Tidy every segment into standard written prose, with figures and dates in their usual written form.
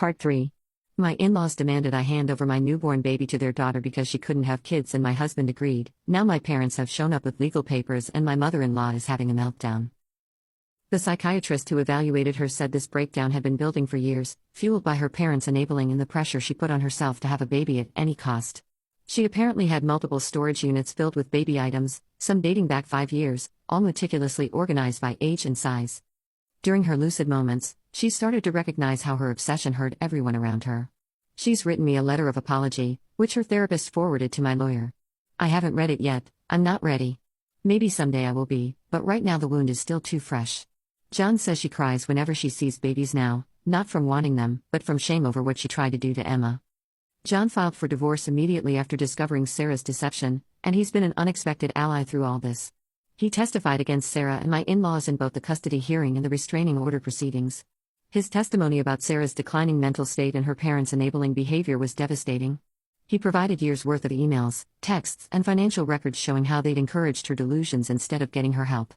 Part 3. My in-laws demanded I hand over my newborn baby to their daughter because she couldn't have kids and my husband agreed. Now my parents have shown up with legal papers and my mother-in-law is having a meltdown. The psychiatrist who evaluated her said this breakdown had been building for years, fueled by her parents' enabling and the pressure she put on herself to have a baby at any cost. She apparently had multiple storage units filled with baby items, some dating back 5 years, all meticulously organized by age and size. During her lucid moments, she started to recognize how her obsession hurt everyone around her. She's written me a letter of apology, which her therapist forwarded to my lawyer. I haven't read it yet, I'm not ready. Maybe someday I will be, but right now the wound is still too fresh. John says she cries whenever she sees babies now, not from wanting them, but from shame over what she tried to do to Emma. John filed for divorce immediately after discovering Sarah's deception, and he's been an unexpected ally through all this. He testified against Sarah and my in-laws in both the custody hearing and the restraining order proceedings. His testimony about Sarah's declining mental state and her parents' enabling behavior was devastating. He provided years' worth of emails, texts, and financial records showing how they'd encouraged her delusions instead of getting her help.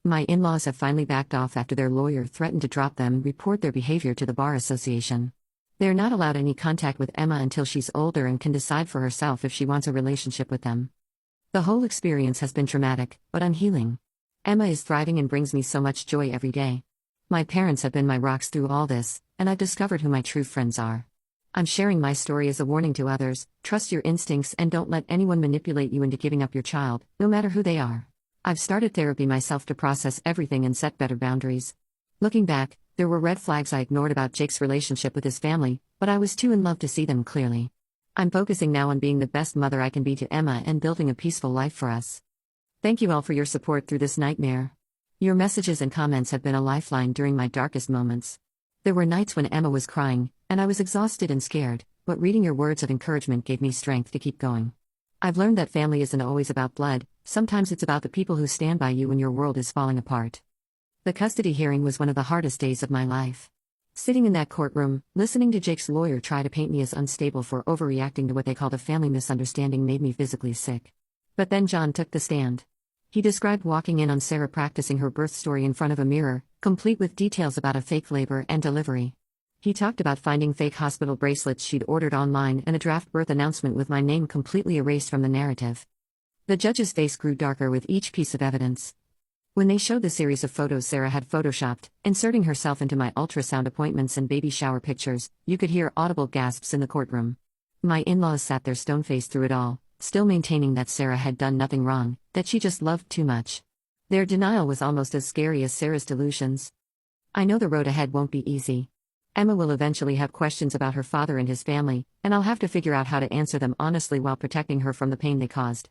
My in-laws have finally backed off after their lawyer threatened to drop them and report their behavior to the Bar Association. They're not allowed any contact with Emma until she's older and can decide for herself if she wants a relationship with them. The whole experience has been traumatic, but unhealing. Emma is thriving and brings me so much joy every day. My parents have been my rocks through all this, and I've discovered who my true friends are. I'm sharing my story as a warning to others: trust your instincts and don't let anyone manipulate you into giving up your child, no matter who they are. I've started therapy myself to process everything and set better boundaries. Looking back, there were red flags I ignored about Jake's relationship with his family, but I was too in love to see them clearly. I'm focusing now on being the best mother I can be to Emma and building a peaceful life for us. Thank you all for your support through this nightmare. Your messages and comments have been a lifeline during my darkest moments. There were nights when Emma was crying, and I was exhausted and scared, but reading your words of encouragement gave me strength to keep going. I've learned that family isn't always about blood, sometimes it's about the people who stand by you when your world is falling apart. The custody hearing was one of the hardest days of my life. Sitting in that courtroom, listening to Jake's lawyer try to paint me as unstable for overreacting to what they called a family misunderstanding made me physically sick. But then John took the stand. He described walking in on Sarah practicing her birth story in front of a mirror, complete with details about a fake labor and delivery. He talked about finding fake hospital bracelets she'd ordered online and a draft birth announcement with my name completely erased from the narrative. The judge's face grew darker with each piece of evidence. When they showed the series of photos Sarah had photoshopped, inserting herself into my ultrasound appointments and baby shower pictures, you could hear audible gasps in the courtroom. My in-laws sat there stone-faced through it all, still maintaining that Sarah had done nothing wrong, that she just loved too much. Their denial was almost as scary as Sarah's delusions. I know the road ahead won't be easy. Emma will eventually have questions about her father and his family, and I'll have to figure out how to answer them honestly while protecting her from the pain they caused.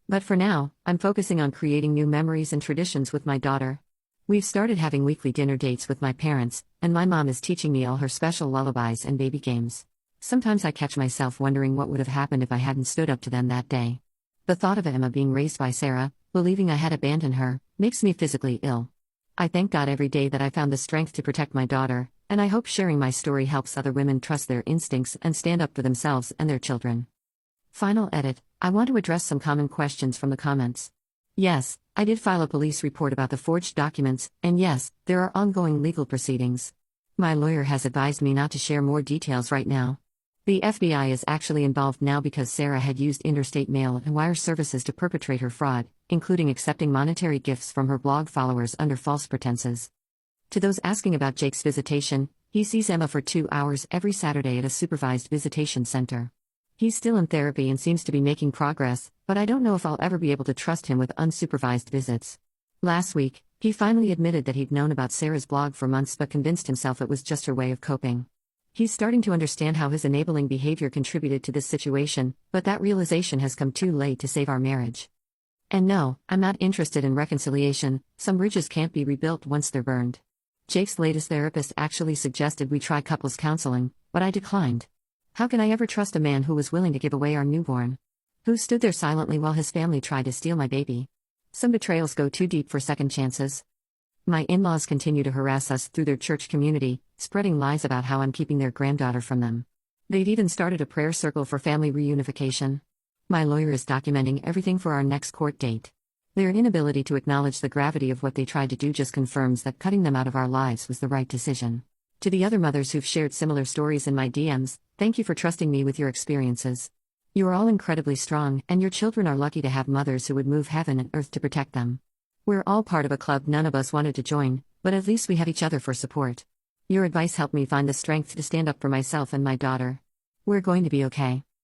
But for now, I'm focusing on creating new memories and traditions with my daughter. We've started having weekly dinner dates with my parents, and my mom is teaching me all her special lullabies and baby games. Sometimes I catch myself wondering what would have happened if I hadn't stood up to them that day. The thought of Emma being raised by Sarah, believing I had abandoned her, makes me physically ill. I thank God every day that I found the strength to protect my daughter, and I hope sharing my story helps other women trust their instincts and stand up for themselves and their children. Final edit: I want to address some common questions from the comments. Yes, I did file a police report about the forged documents, and yes, there are ongoing legal proceedings. My lawyer has advised me not to share more details right now. The FBI is actually involved now because Sarah had used interstate mail and wire services to perpetrate her fraud, including accepting monetary gifts from her blog followers under false pretenses. To those asking about Jake's visitation, he sees Emma for 2 hours every Saturday at a supervised visitation center. He's still in therapy and seems to be making progress, but I don't know if I'll ever be able to trust him with unsupervised visits. Last week, he finally admitted that he'd known about Sarah's blog for months but convinced himself it was just her way of coping. He's starting to understand how his enabling behavior contributed to this situation, but that realization has come too late to save our marriage. And no, I'm not interested in reconciliation. Some bridges can't be rebuilt once they're burned. Jake's latest therapist actually suggested we try couples counseling, but I declined. How can I ever trust a man who was willing to give away our newborn? Who stood there silently while his family tried to steal my baby? Some betrayals go too deep for second chances. My in-laws continue to harass us through their church community, spreading lies about how I'm keeping their granddaughter from them. They've even started a prayer circle for family reunification. My lawyer is documenting everything for our next court date. Their inability to acknowledge the gravity of what they tried to do just confirms that cutting them out of our lives was the right decision. To the other mothers who've shared similar stories in my DMs, thank you for trusting me with your experiences. You are all incredibly strong, and your children are lucky to have mothers who would move heaven and earth to protect them. We're all part of a club none of us wanted to join, but at least we have each other for support. Your advice helped me find the strength to stand up for myself and my daughter. We're going to be okay.